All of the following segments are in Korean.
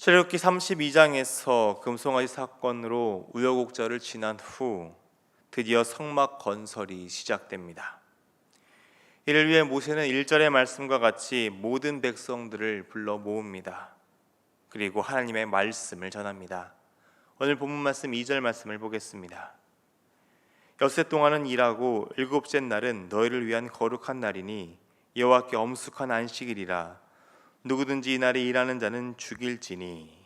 출애굽기 32장에서 금송아지 사건으로 우여곡절을 지난 후 드디어 성막 건설이 시작됩니다. 이를 위해 모세는 1절의 말씀과 같이 모든 백성들을 불러 모읍니다. 그리고 하나님의 말씀을 전합니다. 오늘 본문 말씀 2절 말씀을 보겠습니다. 엿새 동안은 일하고 일곱째 날은 너희를 위한 거룩한 날이니 여호와께 엄숙한 안식일이라. 누구든지 이날에 일하는 자는 죽일지니.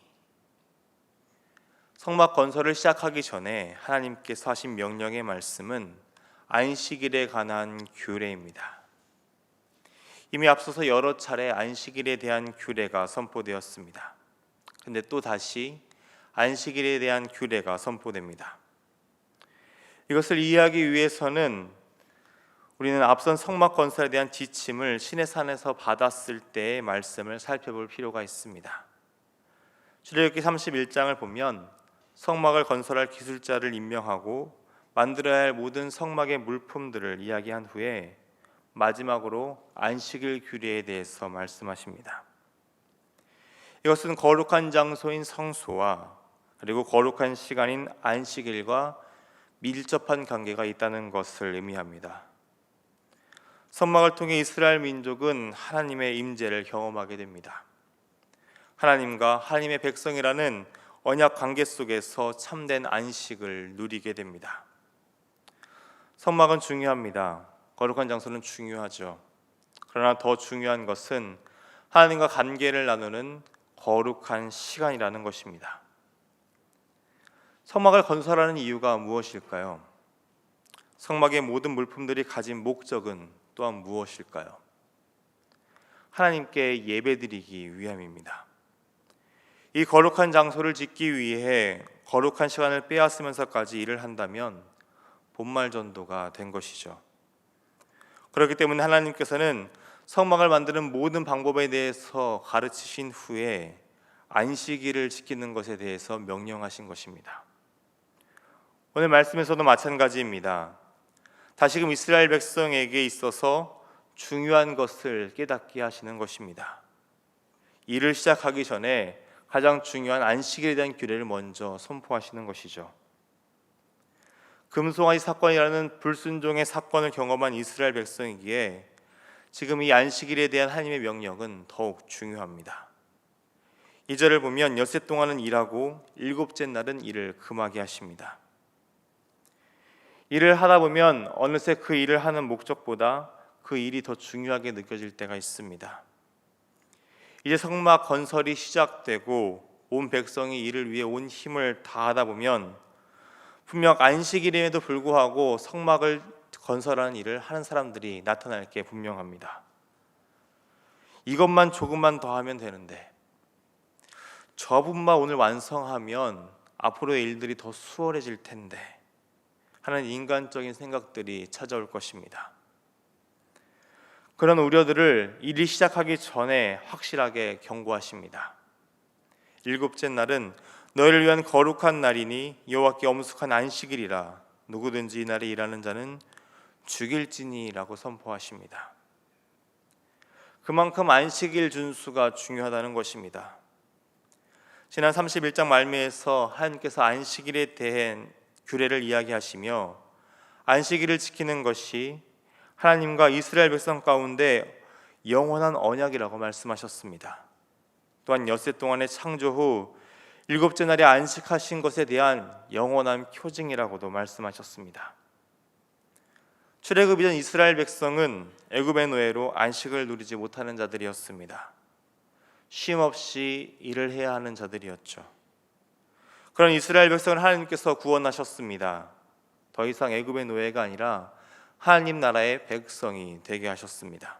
성막 건설을 시작하기 전에 하나님께서 하신 명령의 말씀은 안식일에 관한 규례입니다. 이미 앞서서 여러 차례 안식일에 대한 규례가 선포되었습니다. 그런데 또 다시 안식일에 대한 규례가 선포됩니다. 이것을 이해하기 위해서는 우리는 앞선 성막 건설에 대한 지침을 시내산에서 받았을 때의 말씀을 살펴볼 필요가 있습니다. 출애굽기 31장을 보면 성막을 건설할 기술자를 임명하고 만들어야 할 모든 성막의 물품들을 이야기한 후에 마지막으로 안식일 규례에 대해서 말씀하십니다. 이것은 거룩한 장소인 성소와 그리고 거룩한 시간인 안식일과 밀접한 관계가 있다는 것을 의미합니다. 성막을 통해 이스라엘 민족은 하나님의 임재를 경험하게 됩니다. 하나님과 하나님의 백성이라는 언약 관계 속에서 참된 안식을 누리게 됩니다. 성막은 중요합니다. 거룩한 장소는 중요하죠. 그러나 더 중요한 것은 하나님과 관계를 나누는 거룩한 시간이라는 것입니다. 성막을 건설하는 이유가 무엇일까요? 성막의 모든 물품들이 가진 목적은 또한 무엇일까요? 하나님께 예배드리기 위함입니다. 이 거룩한 장소를 짓기 위해 거룩한 시간을 빼앗으면서까지 일을 한다면 본말 전도가 된 것이죠. 그렇기 때문에 하나님께서는 성막을 만드는 모든 방법에 대해서 가르치신 후에 안식일을 지키는 것에 대해서 명령하신 것입니다. 오늘 말씀에서도 마찬가지입니다. 다시금 이스라엘 백성에게 있어서 중요한 것을 깨닫게 하시는 것입니다. 일을 시작하기 전에 가장 중요한 안식일에 대한 규례를 먼저 선포하시는 것이죠. 금송아지 사건이라는 불순종의 사건을 경험한 이스라엘 백성이기에 지금 이 안식일에 대한 하나님의 명령은 더욱 중요합니다. 2절을 보면 엿새 동안은 일하고 일곱째 날은 일을 금하게 하십니다. 일을 하다 보면 어느새 그 일을 하는 목적보다 그 일이 더 중요하게 느껴질 때가 있습니다. 이제 성막 건설이 시작되고 온 백성이 이를 위해 온 힘을 다하다 보면 분명 안식일임에도 불구하고 성막을 건설하는 일을 하는 사람들이 나타날 게 분명합니다. 이것만 조금만 더 하면 되는데, 저분만 오늘 완성하면 앞으로의 일들이 더 수월해질 텐데 하는 인간적인 생각들이 찾아올 것입니다. 그런 우려들을 일이 시작하기 전에 확실하게 경고하십니다. 일곱째 날은 너희를 위한 거룩한 날이니 여호와께 엄숙한 안식일이라. 누구든지 이날에 일하는 자는 죽일지니라고 선포하십니다. 그만큼 안식일 준수가 중요하다는 것입니다. 지난 31장 말미에서 하나님께서 안식일에 대한 규례를 이야기하시며 안식일을 지키는 것이 하나님과 이스라엘 백성 가운데 영원한 언약이라고 말씀하셨습니다. 또한 엿새 동안의 창조 후 일곱째 날에 안식하신 것에 대한 영원한 표징이라고도 말씀하셨습니다. 출애굽 이전 이스라엘 백성은 애굽의 노예로 안식을 누리지 못하는 자들이었습니다. 쉼 없이 일을 해야 하는 자들이었죠. 그런 이스라엘 백성을 하나님께서 구원하셨습니다. 더 이상 애굽의 노예가 아니라 하나님 나라의 백성이 되게 하셨습니다.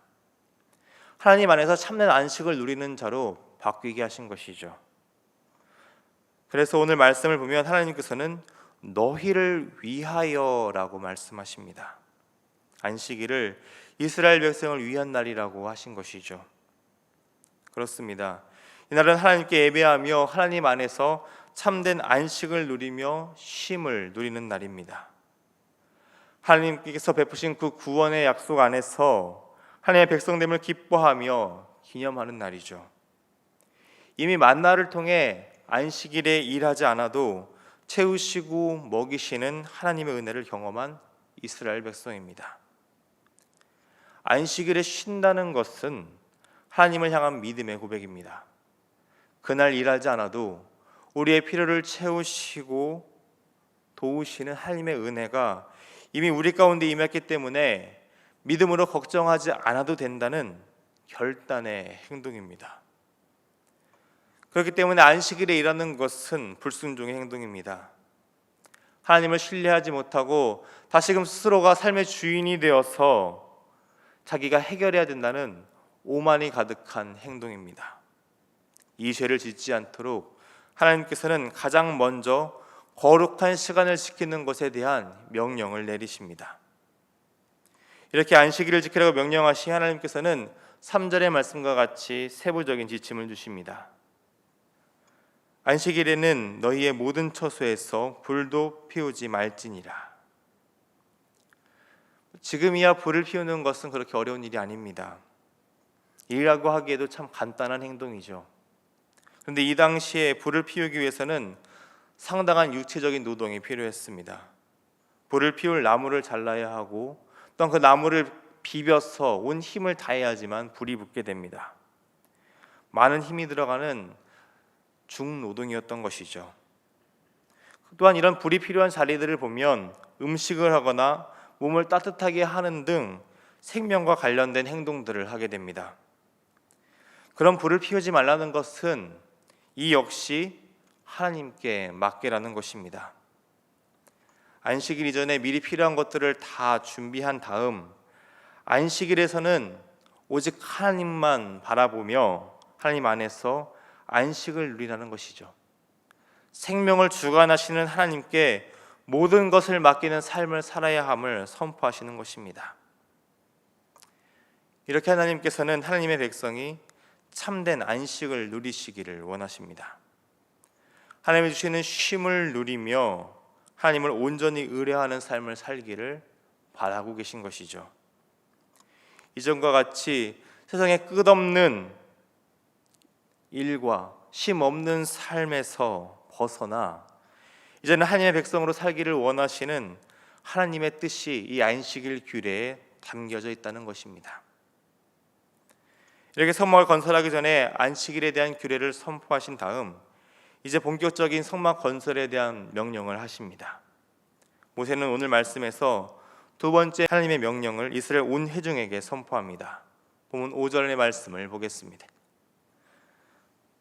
하나님 안에서 참된 안식을 누리는 자로 바뀌게 하신 것이죠. 그래서 오늘 말씀을 보면 하나님께서는 너희를 위하여라고 말씀하십니다. 안식일을 이스라엘 백성을 위한 날이라고 하신 것이죠. 그렇습니다. 이날은 하나님께 예배하며 하나님 안에서 참된 안식을 누리며 쉼을 누리는 날입니다. 하나님께서 베푸신 그 구원의 약속 안에서 하나님의 백성됨을 기뻐하며 기념하는 날이죠. 이미 만나를 통해 안식일에 일하지 않아도 채우시고 먹이시는 하나님의 은혜를 경험한 이스라엘 백성입니다. 안식일에 쉰다는 것은 하나님을 향한 믿음의 고백입니다. 그날 일하지 않아도 우리의 필요를 채우시고 도우시는 하나님의 은혜가 이미 우리 가운데 임했기 때문에 믿음으로 걱정하지 않아도 된다는 결단의 행동입니다. 그렇기 때문에 안식일에 일하는 것은 불순종의 행동입니다. 하나님을 신뢰하지 못하고 다시금 스스로가 삶의 주인이 되어서 자기가 해결해야 된다는 오만이 가득한 행동입니다. 이 죄를 짓지 않도록 하나님께서는 가장 먼저 거룩한 시간을 지키는 것에 대한 명령을 내리십니다. 이렇게 안식일을 지키라고 명령하신 하나님께서는 3절의 말씀과 같이 세부적인 지침을 주십니다. 안식일에는 너희의 모든 처소에서 불도 피우지 말지니라. 지금이야 불을 피우는 것은 그렇게 어려운 일이 아닙니다. 일이라고 하기에도 참 간단한 행동이죠. 그런데 이 당시에 불을 피우기 위해서는 상당한 육체적인 노동이 필요했습니다. 불을 피울 나무를 잘라야 하고 또한 그 나무를 비벼서 온 힘을 다해야지만 불이 붙게 됩니다. 많은 힘이 들어가는 중노동이었던 것이죠. 또한 이런 불이 필요한 자리들을 보면 음식을 하거나 몸을 따뜻하게 하는 등 생명과 관련된 행동들을 하게 됩니다. 그런 불을 피우지 말라는 것은 이 역시 하나님께 맡기라는 것입니다. 안식일 이전에 미리 필요한 것들을 다 준비한 다음 안식일에서는 오직 하나님만 바라보며 하나님 안에서 안식을 누리라는 것이죠. 생명을 주관하시는 하나님께 모든 것을 맡기는 삶을 살아야 함을 선포하시는 것입니다. 이렇게 하나님께서는 하나님의 백성이 참된 안식을 누리시기를 원하십니다. 하나님이 주시는 쉼을 누리며 하나님을 온전히 의뢰하는 삶을 살기를 바라고 계신 것이죠. 이전과 같이 세상에 끝없는 일과 쉼 없는 삶에서 벗어나 이제는 하나님의 백성으로 살기를 원하시는 하나님의 뜻이 이 안식일 규례에 담겨져 있다는 것입니다. 이렇게 성막을 건설하기 전에 안식일에 대한 규례를 선포하신 다음 이제 본격적인 성막 건설에 대한 명령을 하십니다. 모세는 오늘 말씀에서 두 번째 하나님의 명령을 이스라엘 온 회중에게 선포합니다. 본문 5절의 말씀을 보겠습니다.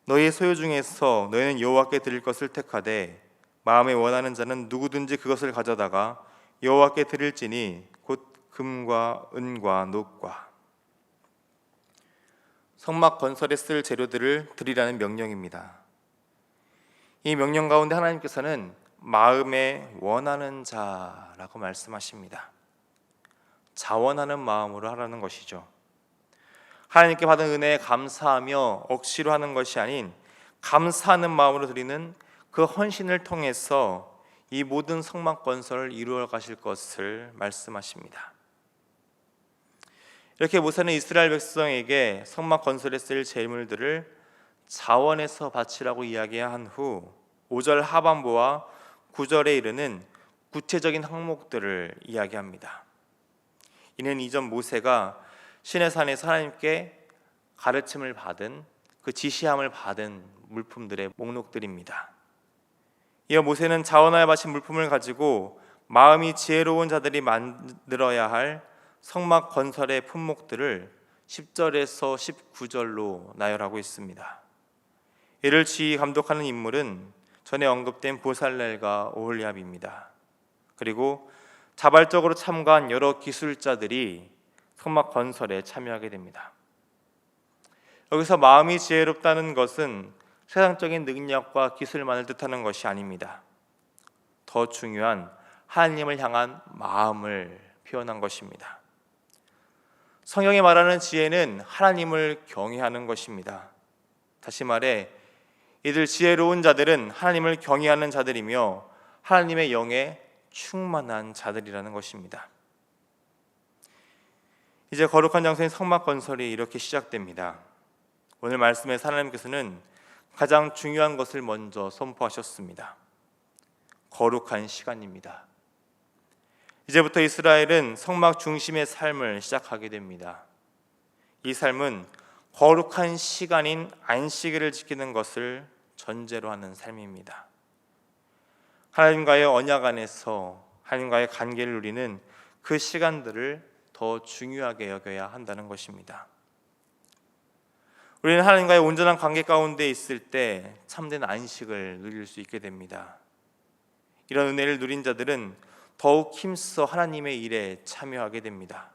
너희의 소유 중에서 너희는 여호와께 드릴 것을 택하되 마음에 원하는 자는 누구든지 그것을 가져다가 여호와께 드릴지니 곧 금과 은과 녹과. 성막 건설에 쓸 재료들을 드리라는 명령입니다. 이 명령 가운데 하나님께서는 마음에 원하는 자라고 말씀하십니다. 자원하는 마음으로 하라는 것이죠. 하나님께 받은 은혜에 감사하며 억지로 하는 것이 아닌 감사하는 마음으로 드리는 그 헌신을 통해서 이 모든 성막 건설을 이루어 가실 것을 말씀하십니다. 이렇게 모세는 이스라엘 백성에게 성막 건설에 쓸 재물들을 자원에서 바치라고 이야기한 후 5절 하반부와 9절에 이르는 구체적인 항목들을 이야기합니다. 이는 이전 모세가 시내산에서 하나님께 가르침을 받은 그 지시함을 받은 물품들의 목록들입니다. 이어 모세는 자원하여 바친 물품을 가지고 마음이 지혜로운 자들이 만들어야 할 성막 건설의 품목들을 10절에서 19절로 나열하고 있습니다. 이를 지휘 감독하는 인물은 전에 언급된 보살렐과 오홀리압입니다. 그리고 자발적으로 참가한 여러 기술자들이 성막 건설에 참여하게 됩니다. 여기서 마음이 지혜롭다는 것은 세상적인 능력과 기술만을 뜻하는 것이 아닙니다. 더 중요한 하나님을 향한 마음을 표현한 것입니다. 성경이 말하는 지혜는 하나님을 경외하는 것입니다. 다시 말해 이들 지혜로운 자들은 하나님을 경외하는 자들이며 하나님의 영에 충만한 자들이라는 것입니다. 이제 거룩한 장소인 성막 건설이 이렇게 시작됩니다. 오늘 말씀에서 하나님께서는 가장 중요한 것을 먼저 선포하셨습니다. 거룩한 시간입니다. 이제부터 이스라엘은 성막 중심의 삶을 시작하게 됩니다. 이 삶은 거룩한 시간인 안식일을 지키는 것을 전제로 하는 삶입니다. 하나님과의 언약 안에서 하나님과의 관계를 누리는 그 시간들을 더 중요하게 여겨야 한다는 것입니다. 우리는 하나님과의 온전한 관계 가운데 있을 때 참된 안식을 누릴 수 있게 됩니다. 이런 은혜를 누린 자들은 더욱 힘써 하나님의 일에 참여하게 됩니다.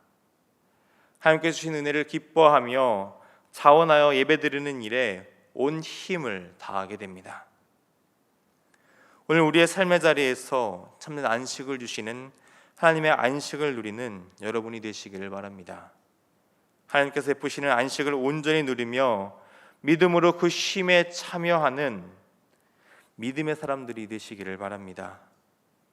하나님께서 주신 은혜를 기뻐하며 자원하여 예배드리는 일에 온 힘을 다하게 됩니다. 오늘 우리의 삶의 자리에서 참된 안식을 주시는 하나님의 안식을 누리는 여러분이 되시기를 바랍니다. 하나님께서 베푸시는 안식을 온전히 누리며 믿음으로 그 쉼에 참여하는 믿음의 사람들이 되시기를 바랍니다.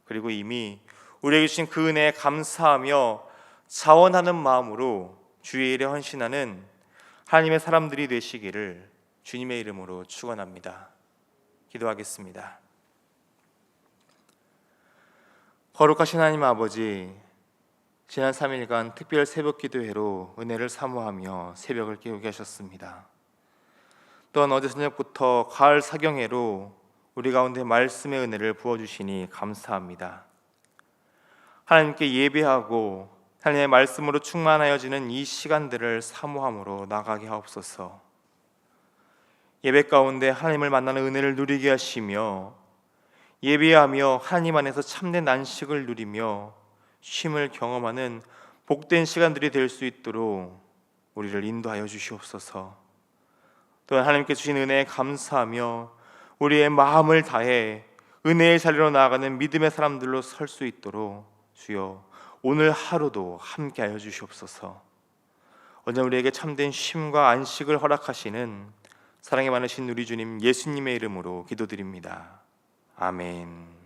그리고 이미 우리에게 주신 그 은혜에 감사하며 자원하는 마음으로 주의 일에 헌신하는 하나님의 사람들이 되시기를 주님의 이름으로 축원합니다. 기도하겠습니다. 거룩하신 하나님 아버지, 지난 3일간 특별 새벽 기도회로 은혜를 사모하며 새벽을 깨우게 하셨습니다. 또한 어제 저녁부터 가을 사경회로 우리 가운데 말씀의 은혜를 부어주시니 감사합니다. 하나님께 예배하고 하나님의 말씀으로 충만하여지는 이 시간들을 사모함으로 나가게 하옵소서. 예배 가운데 하나님을 만나는 은혜를 누리게 하시며 예배하며 하나님 안에서 참된 안식을 누리며 쉼을 경험하는 복된 시간들이 될 수 있도록 우리를 인도하여 주시옵소서. 또한 하나님께 주신 은혜에 감사하며 우리의 마음을 다해 은혜의 자리로 나아가는 믿음의 사람들로 설 수 있도록 주여 오늘 하루도 함께하여 주시옵소서. 언제 우리에게 참된 쉼과 안식을 허락하시는 사랑이 많으신 우리 주님 예수님의 이름으로 기도드립니다. 아멘.